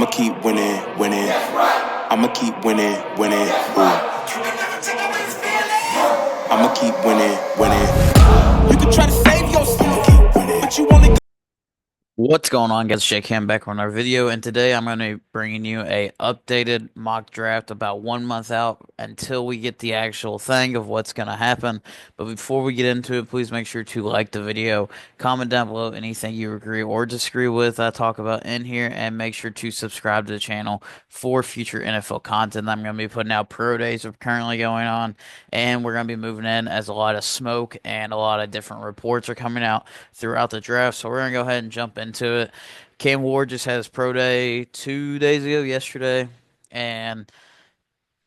I'ma keep winning, winning. I'ma keep winning, winning. Ooh. I'ma keep winning, winning. You can try to save yourself, but you only. What's going on, guys? Jake Ham back on our video, and today I'm going to be bringing you a updated mock draft about 1 month out until we get the actual thing of what's going to happen. But before we get into it, please make sure to like the video, comment down below anything you agree or disagree with I talk about in here, and make sure to subscribe to the channel for future NFL content. I'm going to be putting out pro days are currently going on, and we're going to be moving in as a lot of smoke and a lot of different reports are coming out throughout the draft. So we're gonna go ahead and jump into it. Cam Ward just had his pro day 2 days ago, yesterday, and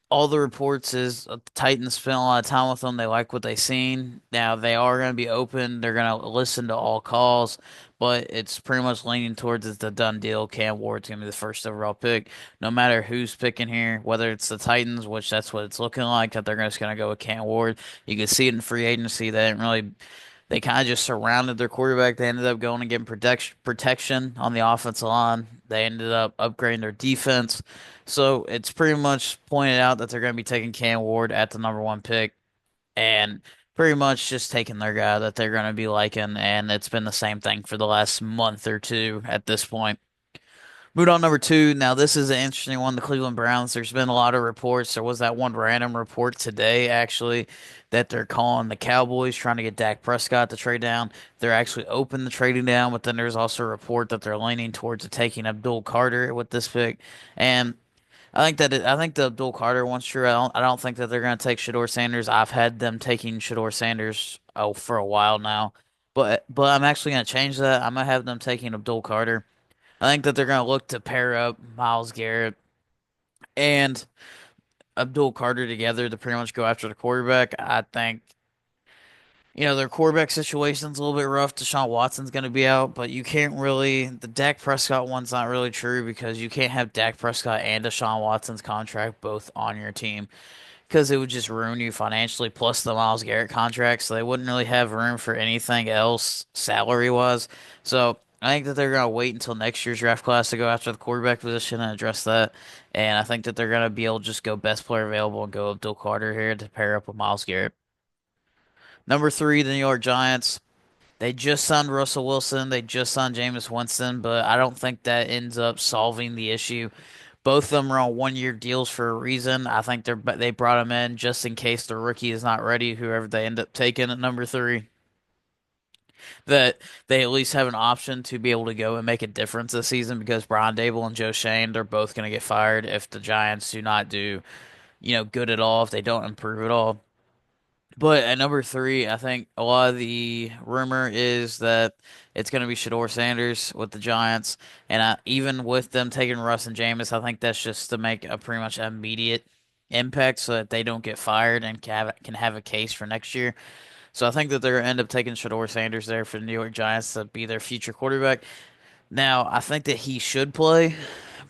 all the reports is the Titans spent a lot of time with them. They like what they seen. Now they are going to be open. They're going to listen to all calls, but it's pretty much leaning towards it's the done deal. Cam Ward's going to be the first overall pick, no matter who's picking here. Whether it's the Titans, which that's what it's looking like, that they're just going to go with Cam Ward. You can see it in free agency. They didn't really. They kind of just surrounded their quarterback. They ended up going and getting protection on the offensive line. They ended up upgrading their defense. So it's pretty much pointed out that they're going to be taking Cam Ward at the number one pick and pretty much just taking their guy that they're going to be liking. And it's been the same thing for the last month or two at this point. Moving on number two. Now, this is an interesting one. The Cleveland Browns. There's been a lot of reports. There was that one random report today, actually, that they're calling the Cowboys trying to get Dak Prescott to trade down. They're actually open to trading down, but then there's also a report that they're leaning towards taking Abdul Carter with this pick. And I think the Abdul Carter one's true. I don't think that they're going to take Shedeur Sanders. I've had them taking Shedeur Sanders for a while now, but I'm actually going to change that. I'm going to have them taking Abdul Carter. I think that they're going to look to pair up Myles Garrett and Abdul Carter together to pretty much go after the quarterback. I think, their quarterback situation's a little bit rough. Deshaun Watson's going to be out, but you can't really, the Dak Prescott one's not really true because you can't have Dak Prescott and Deshaun Watson's contract both on your team because it would just ruin you financially, plus the Myles Garrett contract. So they wouldn't really have room for anything else salary wise. So I think that they're going to wait until next year's draft class to go after the quarterback position and address that. And I think that they're going to be able to just go best player available and go Abdul Carter here to pair up with Myles Garrett. Number three, the New York Giants. They just signed Russell Wilson. They just signed Jameis Winston, but I don't think that ends up solving the issue. Both of them are on 1 year deals for a reason. I think they brought him in just in case the rookie is not ready, whoever they end up taking at number three, that they at least have an option to be able to go and make a difference this season because Brian Dable and Joe Shane, they're both going to get fired if the Giants do not do, good at all, if they don't improve at all. But at number three, I think a lot of the rumor is that it's going to be Shedeur Sanders with the Giants, and even with them taking Russ and Jameis, I think that's just to make a pretty much immediate impact so that they don't get fired and can have a case for next year. So I think that they're going to end up taking Shedeur Sanders there for the New York Giants to be their future quarterback. Now, I think that he should play,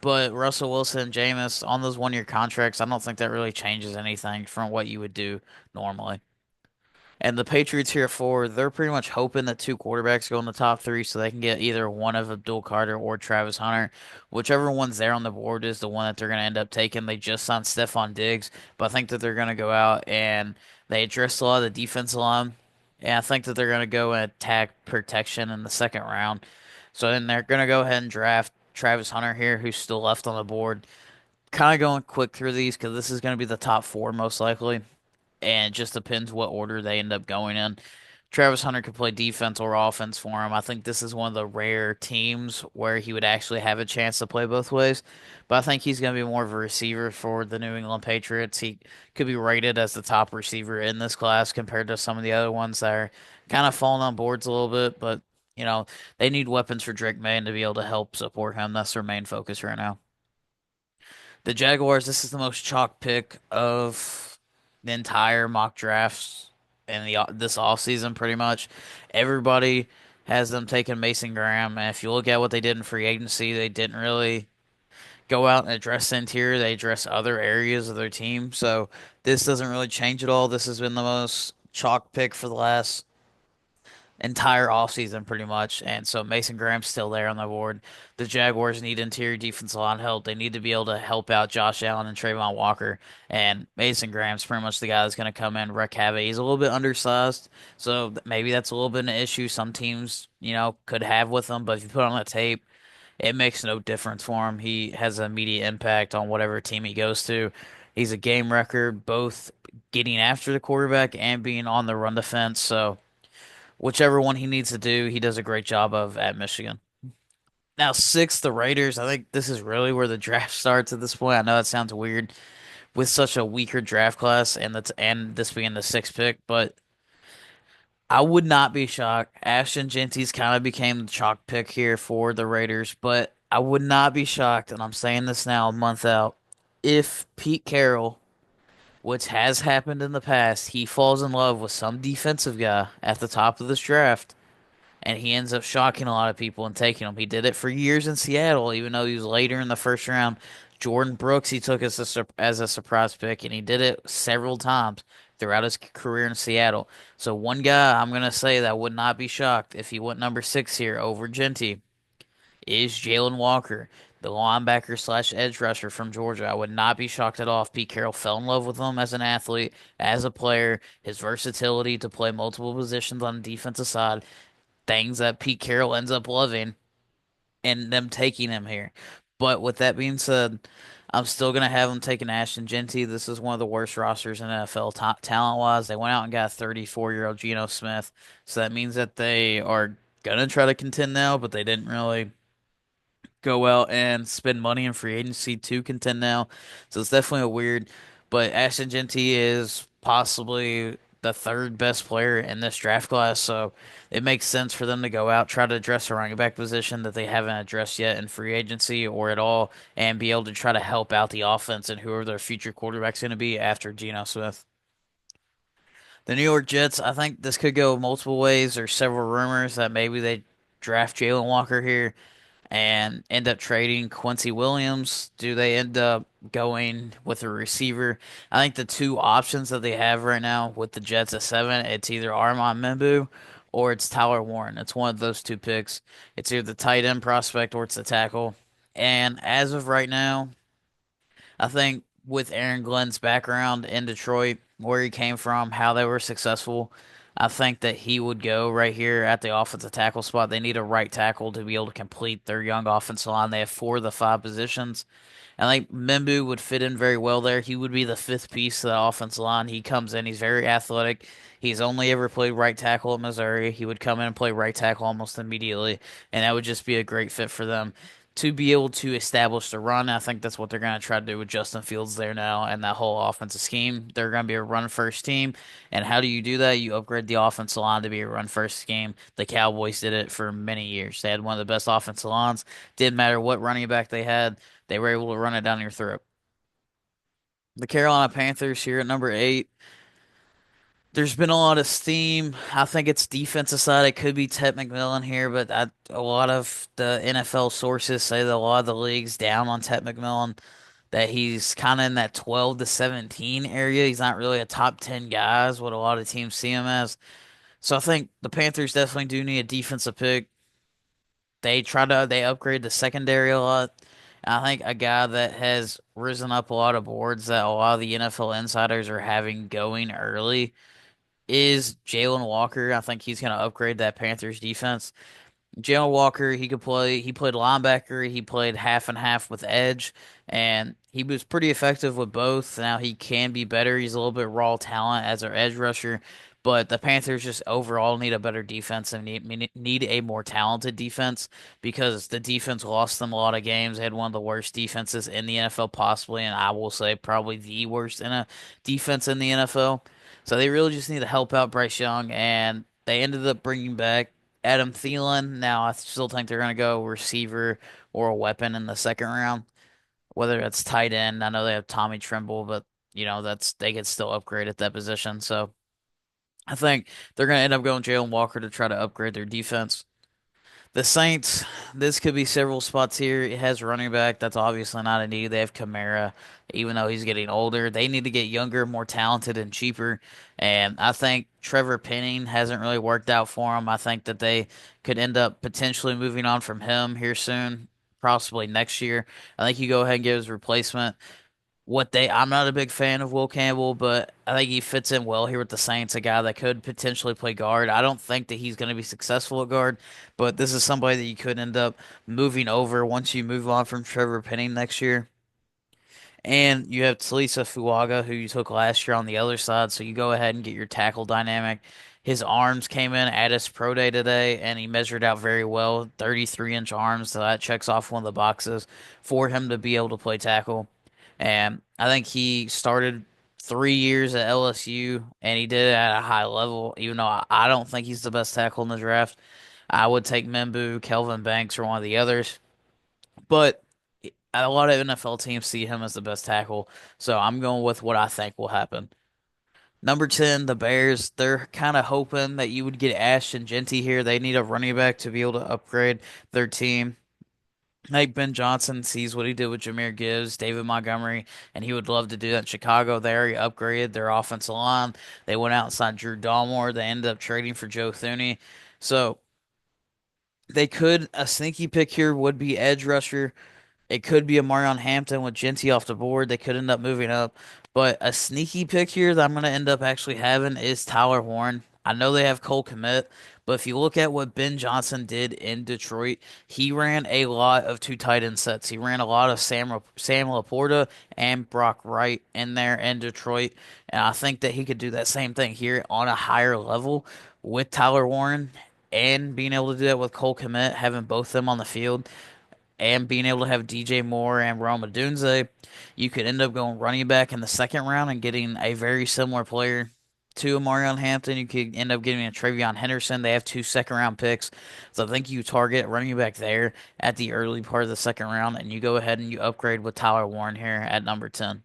but Russell Wilson and Jameis on those 1 year contracts, I don't think that really changes anything from what you would do normally. And the Patriots here at four, they're pretty much hoping that two quarterbacks go in the top three so they can get either one of Abdul Carter or Travis Hunter. Whichever one's there on the board is the one that they're going to end up taking. They just signed Stephon Diggs, but I think that they're going to go out and they address a lot of the defensive line. And I think that they're going to go and attack protection in the second round. So then they're going to go ahead and draft Travis Hunter here, who's still left on the board. Kind of going quick through these because this is going to be the top four most likely and it just depends what order they end up going in. Travis Hunter could play defense or offense for him. I think this is one of the rare teams where he would actually have a chance to play both ways. But I think he's going to be more of a receiver for the New England Patriots. He could be rated as the top receiver in this class compared to some of the other ones that are kind of falling on boards a little bit. But, they need weapons for Drake May to be able to help support him. That's their main focus right now. The Jaguars, this is the most chalk pick of the entire mock drafts in this offseason, pretty much. Everybody has them taking Mason Graham, and if you look at what they did in free agency, they didn't really go out and address the interior. They address other areas of their team. So this doesn't really change at all. This has been the most chalk pick for the last entire offseason pretty much. And so Mason Graham's still there on the board. The Jaguars need interior defensive line help. They need to be able to help out Josh Allen and Trayvon Walker. And Mason Graham's pretty much the guy that's going to come in, wreak havoc. He's a little bit undersized, so maybe that's a little bit of an issue some teams, could have with him. But if you put on the tape, it makes no difference for him. He has an immediate impact on whatever team he goes to. He's a game record, both getting after the quarterback and being on the run defense. So whichever one he needs to do, he does a great job of at Michigan. Now, six, the Raiders. I think this is really where the draft starts at this point. I know that sounds weird with such a weaker draft class and this being the sixth pick, but I would not be shocked. Ashton Genty's kind of became the chalk pick here for the Raiders, but I would not be shocked, and I'm saying this now a month out, if Pete Carroll, which has happened in the past, he falls in love with some defensive guy at the top of this draft and he ends up shocking a lot of people and taking him. He did it for years in Seattle, even though he was later in the first round. Jordan Brooks, he took as a surprise pick, and he did it several times throughout his career in Seattle. So one guy I'm gonna say that would not be shocked if he went number six here over Genty is Jalen Walker, the linebacker slash edge rusher from Georgia. I would not be shocked at all if Pete Carroll fell in love with him as an athlete, as a player, his versatility to play multiple positions on the defensive side, things that Pete Carroll ends up loving and them taking him here. But with that being said, I'm still gonna have them taking Ashton Genty. This is one of the worst rosters in NFL top talent wise. They went out and got 34-year-old Geno Smith, so that means that they are gonna try to contend now, but they didn't really go out and spend money in free agency to contend now. So it's definitely a weird. But Ashton Genty is possibly the third best player in this draft class, so it makes sense for them to go out, try to address a running back position that they haven't addressed yet in free agency or at all, and be able to try to help out the offense and whoever their future quarterback's going to be after Geno Smith. The New York Jets, I think this could go multiple ways. There's several rumors that maybe they draft Jalen Walker here and end up trading Quincy Williams? Do they end up going with a receiver? I think the two options that they have right now with the Jets at seven, it's either Armand Membu or it's Tyler Warren. It's one of those two picks. It's either the tight end prospect or it's the tackle. And as of right now, I think with Aaron Glenn's background in Detroit, where he came from, how they were successful, I think that he would go right here at the offensive tackle spot. They need a right tackle to be able to complete their young offensive line. They have four of the five positions. I think Membu would fit in very well there. He would be the fifth piece of the offensive line. He comes in, he's very athletic. He's only ever played right tackle at Missouri. He would come in and play right tackle almost immediately, and that would just be a great fit for them to be able to establish the run. I think that's what they're going to try to do with Justin Fields there now and that whole offensive scheme. They're going to be a run first team. And how do you do that? You upgrade the offensive line to be a run first scheme. The Cowboys did it for many years. They had one of the best offensive lines. Didn't matter what running back they had, they were able to run it down your throat. The Carolina Panthers here at number eight. There's been a lot of steam. I think it's defensive side. It could be Ted McMillan here, but a lot of the NFL sources say that a lot of the league's down on Ted McMillan, that he's kind of in that 12 to 17 area. He's not really a top 10 guy, is what a lot of teams see him as. So I think the Panthers definitely do need a defensive pick. They upgrade the secondary a lot. I think a guy that has risen up a lot of boards that a lot of the NFL insiders are having going early is Jalen Walker. I think he's going to upgrade that Panthers defense. Jalen Walker, he could play. He played linebacker. He played half and half with edge, and he was pretty effective with both. Now he can be better. He's a little bit raw talent as our edge rusher, but the Panthers just overall need a better defense and need a more talented defense because the defense lost them a lot of games. They had one of the worst defenses in the NFL, possibly, and I will say probably the worst in a defense in the NFL. So they really just need to help out Bryce Young, and they ended up bringing back Adam Thielen. Now, I still think they're going to go receiver or a weapon in the second round, whether it's tight end. I know they have Tommy Tremble, but they could still upgrade at that position. So I think they're going to end up going Jalen Walker to try to upgrade their defense. The Saints, this could be several spots here. It has running back. That's obviously not a need. They have Kamara, even though he's getting older. They need to get younger, more talented, and cheaper. And I think Trevor Penning hasn't really worked out for them. I think that they could end up potentially moving on from him here soon, possibly next year. I think you go ahead and get his replacement. I'm not a big fan of Will Campbell, but I think he fits in well here with the Saints, a guy that could potentially play guard. I don't think that he's going to be successful at guard, but this is somebody that you could end up moving over once you move on from Trevor Penning next year. And you have Talisa Fuaga, who you took last year on the other side, so you go ahead and get your tackle dynamic. His arms came in at his pro day today, and he measured out very well, 33-inch arms, so that checks off one of the boxes for him to be able to play tackle. And I think he started 3 years at LSU, and he did it at a high level, even though I don't think he's the best tackle in the draft. I would take Membu, Kelvin Banks, or one of the others. But a lot of NFL teams see him as the best tackle, so I'm going with what I think will happen. Number 10, the Bears, they're kind of hoping that you would get Ashton Jeanty here. They need a running back to be able to upgrade their team. Like Ben Johnson sees what he did with Jahmyr Gibbs, David Montgomery, and he would love to do that in Chicago. They already upgraded their offensive line. They went out and signed Drew Dalmore. They ended up trading for Joe Thuney. So a sneaky pick here would be edge rusher. It could be a Marion Hampton with Genty off the board. They could end up moving up. But a sneaky pick here that I'm going to end up actually having is Tyler Warren. I know they have Cole Kmet, but if you look at what Ben Johnson did in Detroit, he ran a lot of two tight end sets. He ran a lot of Sam Laporta and Brock Wright in there in Detroit. And I think that he could do that same thing here on a higher level with Tyler Warren and being able to do that with Cole Kmet, having both of them on the field and being able to have DJ Moore and Rome Odunze, you could end up going running back in the second round and getting a very similar player to Marion Hampton. You could end up getting a Travion Henderson. They have two second round picks. So I think you target running back there at the early part of the second round, and you go ahead and you upgrade with Tyler Warren here at number 10.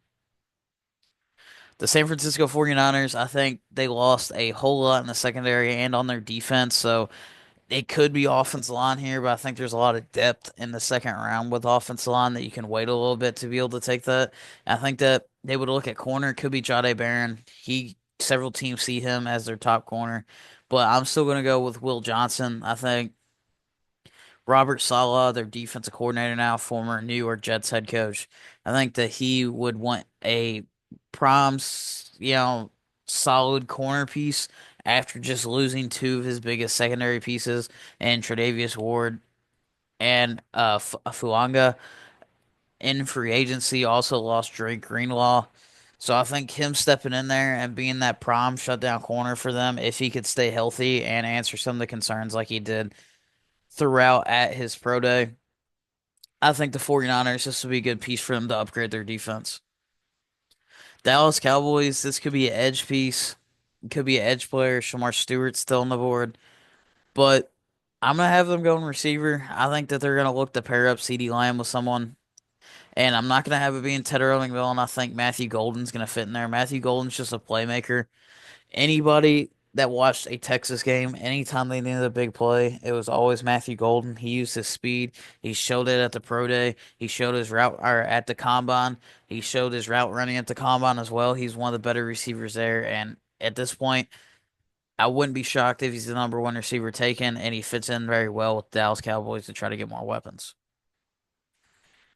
The San Francisco 49ers, I think they lost a whole lot in the secondary and on their defense. So it could be offensive line here, but I think there's a lot of depth in the second round with offensive line that you can wait a little bit to be able to take that. I think that they would look at corner. It could be Jahdae Barron. Several teams see him as their top corner, but I'm still going to go with Will Johnson. I think Robert Saleh, their defensive coordinator now, former New York Jets head coach. I think that he would want a prime, solid corner piece after just losing two of his biggest secondary pieces and Tre'Davious Ward and Fuanga in free agency. Also lost Drake Greenlaw. So I think him stepping in there and being that prime shutdown corner for them, if he could stay healthy and answer some of the concerns like he did throughout at his pro day, I think the 49ers, this would be a good piece for them to upgrade their defense. Dallas Cowboys, this could be an edge piece. It could be an edge player. Shamar Stewart's still on the board. But I'm going to have them going receiver. I think that they're going to look to pair up CeeDee Lamb with someone. And I'm not going to have it being Ted Irving-Will, and I think Matthew Golden's going to fit in there. Matthew Golden's just a playmaker. Anybody that watched a Texas game, anytime they needed a big play, it was always Matthew Golden. He used his speed. He showed it at the pro day. He showed his route or at the combine. He showed his route running at the combine as well. He's one of the better receivers there. And at this point, I wouldn't be shocked if he's the number one receiver taken, and he fits in very well with the Dallas Cowboys to try to get more weapons.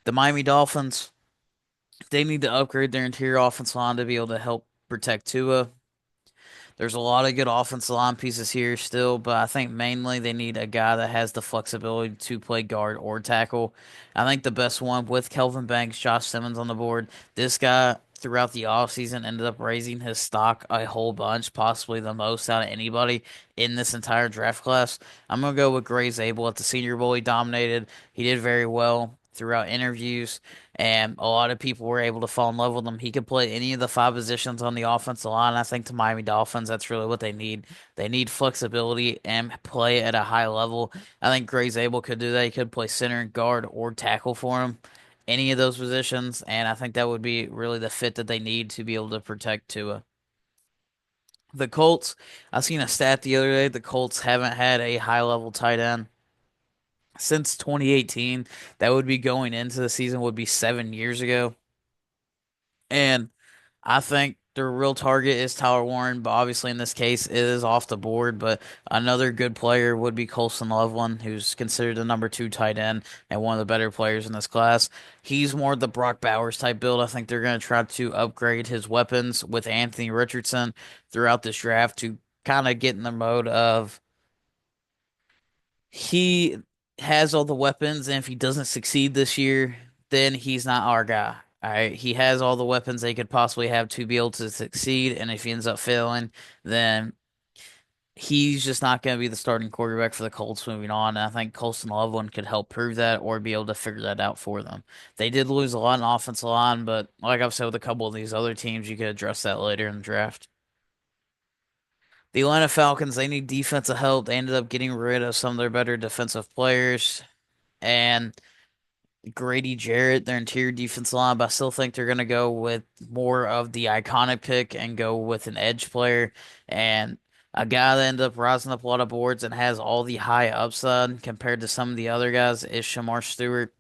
The Miami Dolphins, they need to upgrade their interior offensive line to be able to help protect Tua. There's a lot of good offensive line pieces here still, but I think mainly they need a guy that has the flexibility to play guard or tackle. I think the best one with Kelvin Banks, Josh Simmons on the board. This guy throughout the offseason ended up raising his stock a whole bunch, possibly the most out of anybody in this entire draft class. I'm going to go with Gray Zabel at the Senior Bowl. He dominated. He did very well throughout interviews, and a lot of people were able to fall in love with him. He could play any of the five positions on the offensive line. I think to Miami Dolphins, that's really what they need. They need flexibility and play at a high level. I think Gray Zabel could do that. He could play center, guard, or tackle for him, any of those positions, and I think that would be really the fit that they need to be able to protect Tua. The Colts, I seen a stat the other day. The Colts haven't had a high level tight end since 2018. That would be going into the season would be 7 years ago. And I think their real target is Tyler Warren, but obviously in this case it is off the board. But another good player would be Colson Loveland, who's considered the number two tight end and one of the better players in this class. He's more the Brock Bowers type build. I think they're going to try to upgrade his weapons with Anthony Richardson throughout this draft to kind of get in the mode of he has all the weapons, and if he doesn't succeed this year, then he's not our guy. All right, he has all the weapons they could possibly have to be able to succeed, and if he ends up failing, then he's just not going to be the starting quarterback for the Colts moving on. And I think Colston Loveland could help prove that or be able to figure that out for them. They did lose a lot in offensive line, but like I've said with a couple of these other teams, you could address that later in the draft. The Atlanta Falcons, they need defensive help. They ended up getting rid of some of their better defensive players and Grady Jarrett, their interior defense line, but I still think they're going to go with more of the iconic pick and go with an edge player and a guy that ended up rising up a lot of boards and has all the high upside compared to some of the other guys is Shamar Stewart.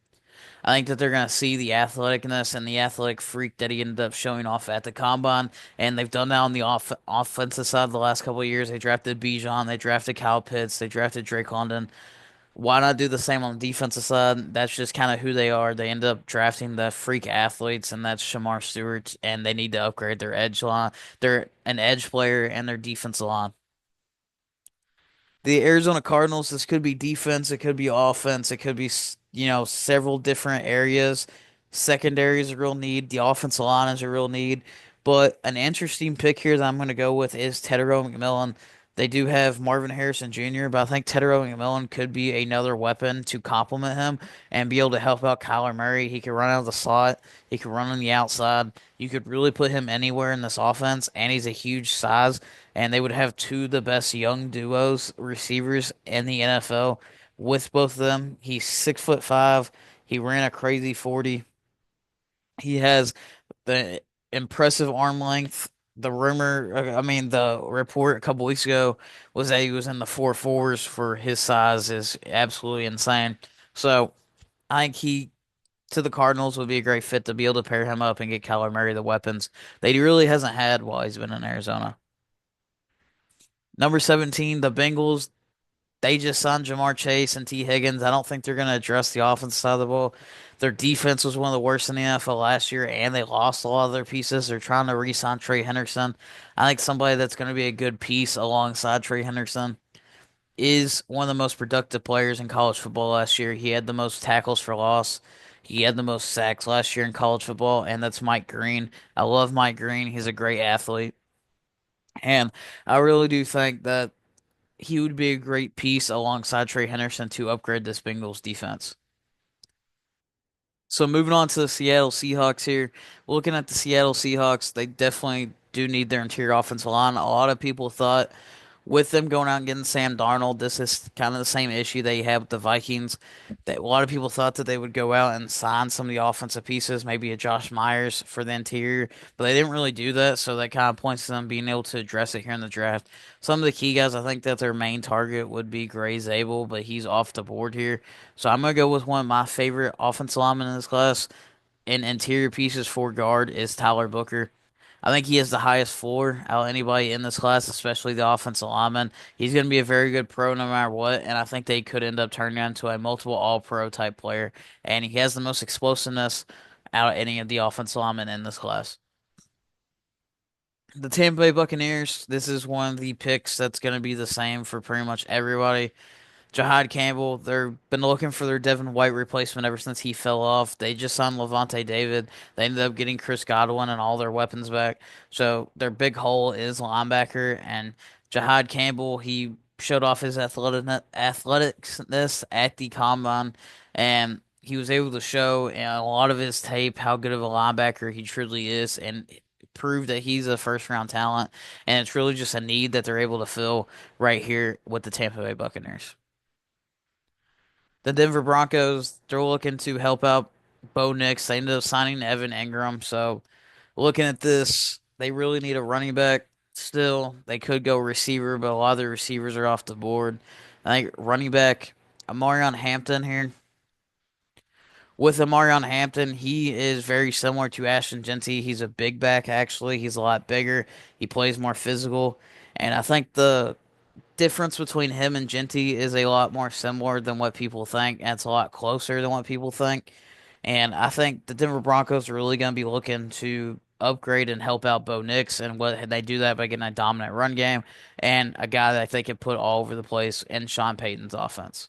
I think that they're going to see the athleticness and the athletic freak that he ended up showing off at the combine, and they've done that on the offensive side the last couple of years. They drafted Bijan, they drafted Kyle Pitts, they drafted Drake London. Why not do the same on the defensive side? That's just kind of who they are. They end up drafting the freak athletes, and that's Shamar Stewart, and they need to upgrade their edge line. They're an edge player and their defensive line. The Arizona Cardinals, this could be defense, it could be offense, it could be, several different areas. Secondary is a real need. The offensive line is a real need. But an interesting pick here that I'm going to go with is Tedero McMillan. They do have Marvin Harrison Jr., but I think Tedero McMillan could be another weapon to complement him and be able to help out Kyler Murray. He could run out of the slot, he could run on the outside. You could really put him anywhere in this offense, and he's a huge size and they would have two of the best young duos receivers in the NFL with both of them. He's 6'5". He ran a crazy 40. He has the impressive arm length. The report a couple weeks ago was that he was in the 4.4s for his size is absolutely insane. So I think he to the Cardinals would be a great fit to be able to pair him up and get Kyler Murray the weapons that he really hasn't had while he's been in Arizona. Number 17, the Bengals. They just signed Jamar Chase and T. Higgins. I don't think they're going to address the offense side of the ball. Their defense was one of the worst in the NFL last year, and they lost a lot of their pieces. They're trying to re-sign Trey Henderson. I think somebody that's going to be a good piece alongside Trey Henderson is one of the most productive players in college football last year. He had the most tackles for loss. He had the most sacks last year in college football, and that's Mike Green. I love Mike Green. He's a great athlete. And I really do think that he would be a great piece alongside Trey Henderson to upgrade this Bengals defense. So moving on to the Seattle Seahawks here. Looking at the Seattle Seahawks, they definitely do need their interior offensive line. A lot of people thought with them going out and getting Sam Darnold, this is kind of the same issue they had with the Vikings. That a lot of people thought that they would go out and sign some of the offensive pieces, maybe a Josh Myers for the interior, but they didn't really do that. So that kind of points to them being able to address it here in the draft. Some of the key guys, I think that their main target would be Gray Zabel, but he's off the board here. So I'm gonna go with one of my favorite offensive linemen in this class. In interior pieces for guard is Tyler Booker. I think he has the highest floor out of anybody in this class, especially the offensive lineman. He's going to be a very good pro no matter what, and I think they could end up turning him into a multiple all-pro type player. And he has the most explosiveness out of any of the offensive linemen in this class. The Tampa Bay Buccaneers, this is one of the picks that's going to be the same for pretty much everybody. Jahad Campbell, they've been looking for their Devin White replacement ever since he fell off. They just signed Levante David. They ended up getting Chris Godwin and all their weapons back. So their big hole is linebacker. And Jahad Campbell, he showed off his athleticness at the combine. And he was able to show in a lot of his tape how good of a linebacker he truly is. And prove that he's a first round talent. And it's really just a need that they're able to fill right here with the Tampa Bay Buccaneers. The Denver Broncos, they're looking to help out Bo Nix. They ended up signing Evan Engram. So looking at this, they really need a running back still. They could go receiver, but a lot of the receivers are off the board. I think running back Amarion Hampton here. With Amarion Hampton, he is very similar to Ashton Genty. He's a big back, actually. He's a lot bigger. He plays more physical. And I think the difference between him and Genty is a lot more similar than what people think, and it's a lot closer than what people think. And I think the Denver Broncos are really going to be looking to upgrade and help out Bo Nix, and what they do that by getting a dominant run game and a guy that they can put all over the place in Sean Payton's offense.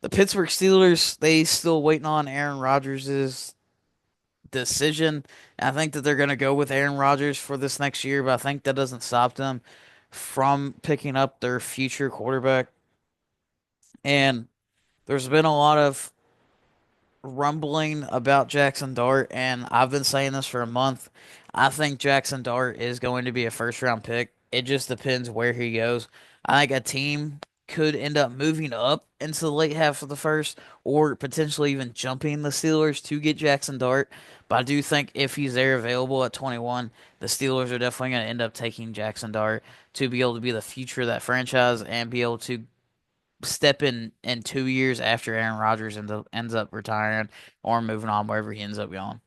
The Pittsburgh Steelers, they still waiting on Aaron Rodgers' decision. I think that they're going to go with Aaron Rodgers for this next year, but I think that doesn't stop them from picking up their future quarterback. And there's been a lot of rumbling about Jackson Dart, and I've been saying this for a month. I think Jackson Dart is going to be a first round pick. It just depends where he goes. I think a team could end up moving up into the late half of the first, or potentially even jumping the Steelers to get Jackson Dart. But I do think if he's there available at 21, the Steelers are definitely going to end up taking Jackson Dart to be able to be the future of that franchise and be able to step in 2 years after Aaron Rodgers ends up retiring or moving on wherever he ends up going.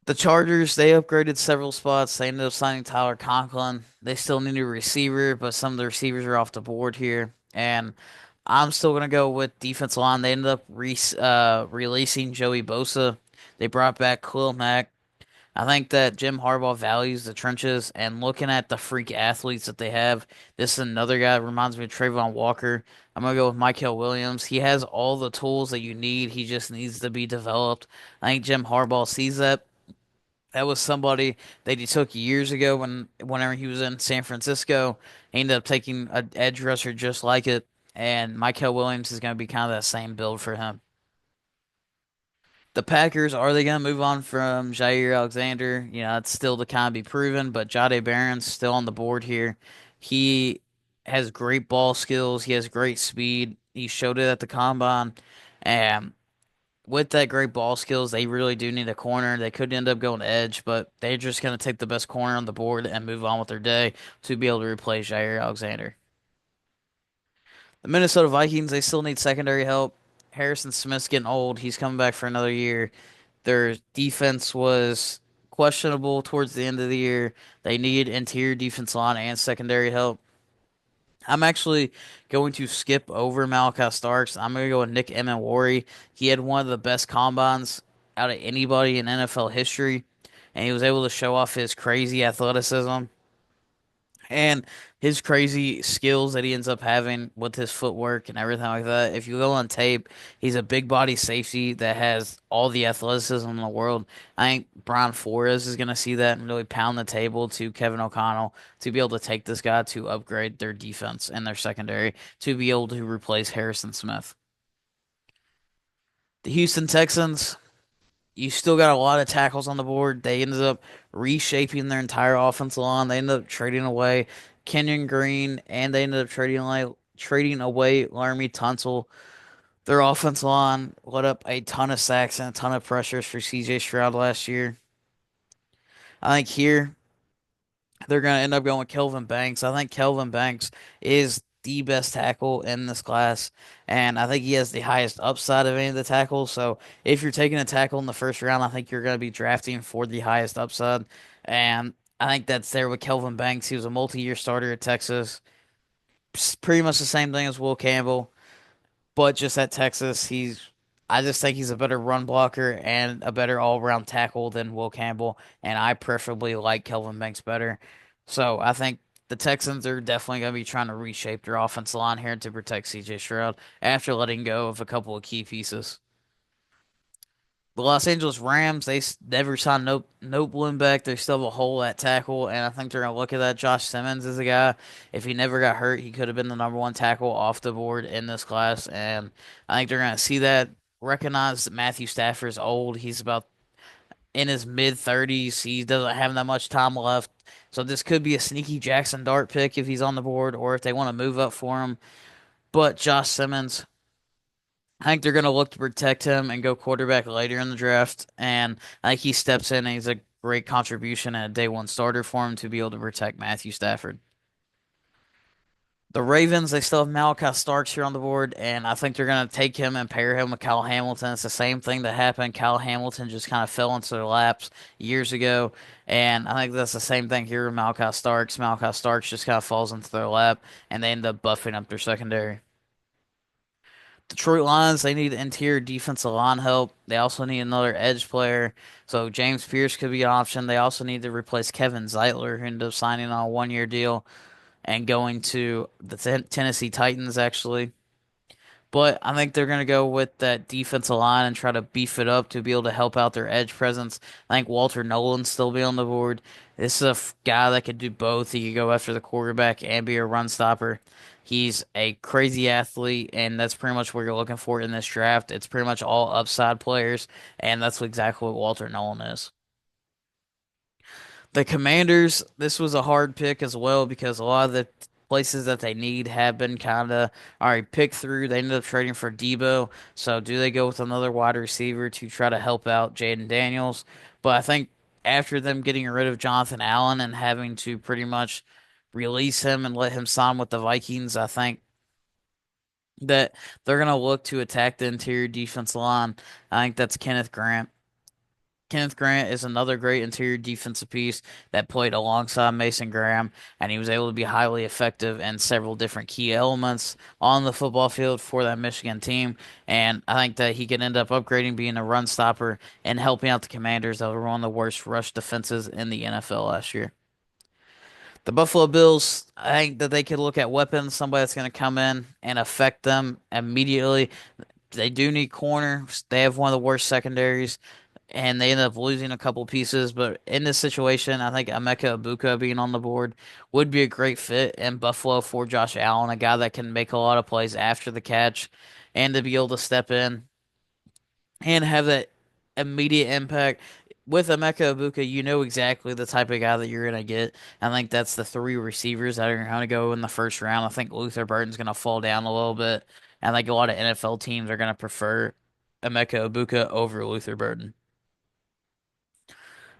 The Chargers, they upgraded several spots. They ended up signing Tyler Conklin. They still need a receiver, but some of the receivers are off the board here. And I'm still going to go with defense line. They ended up releasing Joey Bosa. They brought back Khalil Mack. I think that Jim Harbaugh values the trenches, and looking at the freak athletes that they have, this is another guy that reminds me of Trayvon Walker. I'm gonna go with Michael Williams. He has all the tools that you need. He just needs to be developed. I think Jim Harbaugh sees that. That was somebody that he took years ago whenever he was in San Francisco. He ended up taking an edge rusher just like it, and Michael Williams is going to be kind of that same build for him. The Packers, are they going to move on from Jair Alexander? It's still to kind of be proven, but Jahdae Barron's still on the board here. He has great ball skills. He has great speed. He showed it at the combine. And with that great ball skills, they really do need a corner. They could end up going edge, but they're just going to take the best corner on the board and move on with their day to be able to replace Jair Alexander. The Minnesota Vikings, they still need secondary help. Harrison Smith's getting old. He's coming back for another year. Their defense was questionable towards the end of the year. They need interior defense line and secondary help. I'm actually going to skip over Malachi Starks. I'm going to go with Nick Emmanwori. He had one of the best combines out of anybody in NFL history, and he was able to show off his crazy athleticism and his crazy skills that he ends up having with his footwork and everything like that. If you go on tape, he's a big body safety that has all the athleticism in the world. I think Brian Flores is going to see that and really pound the table to Kevin O'Connell to be able to take this guy to upgrade their defense and their secondary to be able to replace Harrison Smith. The Houston Texans, you still got a lot of tackles on the board. They ended up reshaping their entire offensive line. They ended up trading away Kenyon Green, and they ended up trading away Laramie Tunsil. Their offensive line let up a ton of sacks and a ton of pressures for CJ Stroud last year. I think here they're going to end up going with Kelvin Banks. I think Kelvin Banks is the best tackle in this class, and I think he has the highest upside of any of the tackles. So if you're taking a tackle in the first round, I think you're going to be drafting for the highest upside, and I think that's there with Kelvin Banks. He was a multi-year starter at Texas. Pretty much the same thing as Will Campbell, but just at Texas, I just think he's a better run blocker and a better all-around tackle than Will Campbell, and I preferably like Kelvin Banks better. So I think the Texans are definitely going to be trying to reshape their offensive line here to protect CJ Stroud after letting go of a couple of key pieces. The Los Angeles Rams, never signed no Bloom back. They still have a hole at tackle, and I think they're going to look at that. Josh Simmons is a guy. If he never got hurt, he could have been the number one tackle off the board in this class, and I think they're going to see that. Recognize that Matthew Stafford's old. He's about in his mid 30s. He doesn't have that much time left. So this could be a sneaky Jackson Dart pick if he's on the board or if they want to move up for him. But Josh Simmons, I think they're going to look to protect him and go quarterback later in the draft. And I think he steps in and he's a great contribution and a day one starter for him to be able to protect Matthew Stafford. The Ravens, they still have Malachi Starks here on the board, and I think they're going to take him and pair him with Kyle Hamilton. It's the same thing that happened. Kyle Hamilton just kind of fell into their laps years ago, and I think that's the same thing here with Malachi Starks. Malachi Starks just kind of falls into their lap, and they end up buffing up their secondary. Detroit Lions, they need interior defensive line help. They also need another edge player. So James Pierce could be an option. They also need to replace Kevin Zeitler, who ended up signing on a 1-year deal and going to the Tennessee Titans, actually. But I think they're going to go with that defensive line and try to beef it up to be able to help out their edge presence. I think Walter Nolan still be on the board. This is a guy that could do both. He could go after the quarterback and be a run stopper. He's a crazy athlete, and that's pretty much what you're looking for in this draft. It's pretty much all upside players, and that's exactly what Walter Nolan is. The Commanders, this was a hard pick as well because a lot of the places that they need have been kind of already picked through. They ended up trading for Debo. So do they go with another wide receiver to try to help out Jaden Daniels? But I think after them getting rid of Jonathan Allen and having to pretty much release him and let him sign with the Vikings, I think that they're going to look to attack the interior defense line. I think that's Kenneth Grant. Kenneth Grant is another great interior defensive piece that played alongside Mason Graham, and he was able to be highly effective in several different key elements on the football field for that Michigan team. And I think that he can end up upgrading, being a run stopper, and helping out the Commanders that were one of the worst rush defenses in the NFL last year. The Buffalo Bills, I think that they could look at weapons, somebody that's going to come in and affect them immediately. They do need corner. They have one of the worst secondaries, and they ended up losing a couple pieces. But in this situation, I think Emeka Egbuka being on the board would be a great fit in Buffalo for Josh Allen, a guy that can make a lot of plays after the catch and to be able to step in and have that immediate impact. With Emeka Egbuka, you know exactly the type of guy that you're going to get. I think that's the 3 receivers that are going to go in the first round. I think Luther Burton's going to fall down a little bit. And I think a lot of NFL teams are going to prefer Emeka Egbuka over Luther Burton.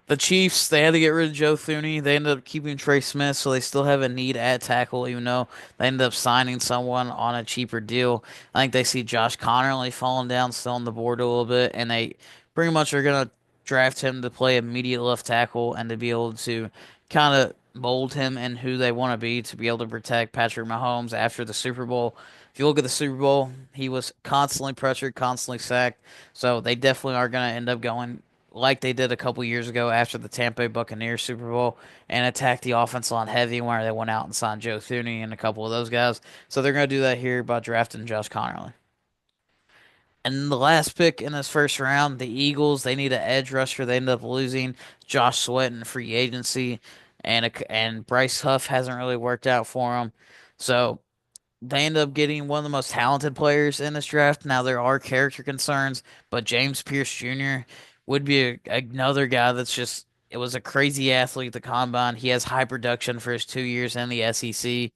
The Chiefs, they had to get rid of Joe Thuney. They ended up keeping Trey Smith, so they still have a need at tackle, even though they ended up signing someone on a cheaper deal. I think they see Josh Connerly falling down still on the board a little bit, and they pretty much are going to draft him to play immediate left tackle and to be able to kind of mold him in who they want to be able to protect Patrick Mahomes after the Super Bowl. If you look at the Super Bowl, he was constantly pressured, constantly sacked, so they definitely are going to end up going like they did a couple years ago after the Tampa Bay Buccaneers Super Bowl and attacked the offense line heavy where they went out and signed Joe Thuney and a couple of those guys. So they're going to do that here by drafting Josh Connerly. And the last pick in this first round, the Eagles, they need an edge rusher. They end up losing Josh Sweat in free agency, and Bryce Huff hasn't really worked out for them. So they end up getting one of the most talented players in this draft. Now, there are character concerns, but James Pierce Jr. would be another guy that's just, it was a crazy athlete at the combine. He has high production for his 2 years in the SEC.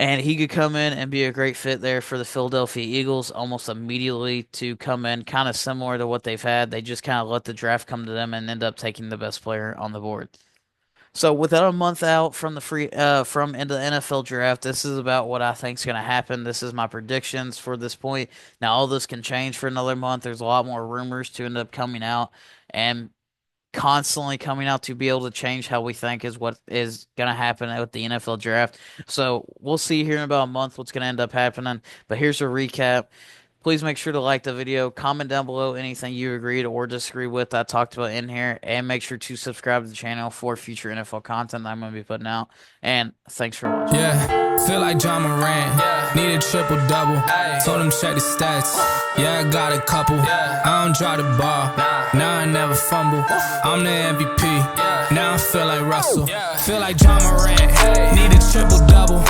And he could come in and be a great fit there for the Philadelphia Eagles almost immediately to come in, kind of similar to what they've had. They just kind of let the draft come to them and end up taking the best player on the board. So without a month out from the into the NFL draft, this is about what I think is going to happen. This is my predictions for this point. Now all this can change for another month. There's a lot more rumors to end up coming out and constantly coming out to be able to change how we think is what is going to happen with the NFL draft. So we'll see here in about a month what's going to end up happening. But here's a recap. Please make sure to like the video, comment down below anything you agreed or disagree with that I talked about in here, and make sure to subscribe to the channel for future NFL content that I'm going to be putting out. And thanks for watching. Yeah, feel like John Morant, need a triple-double, told him check the stats, yeah, I got a couple, I don't drop the ball, now I never fumble, I'm the MVP, now I feel like Russell, feel like John Morant, need a triple-double,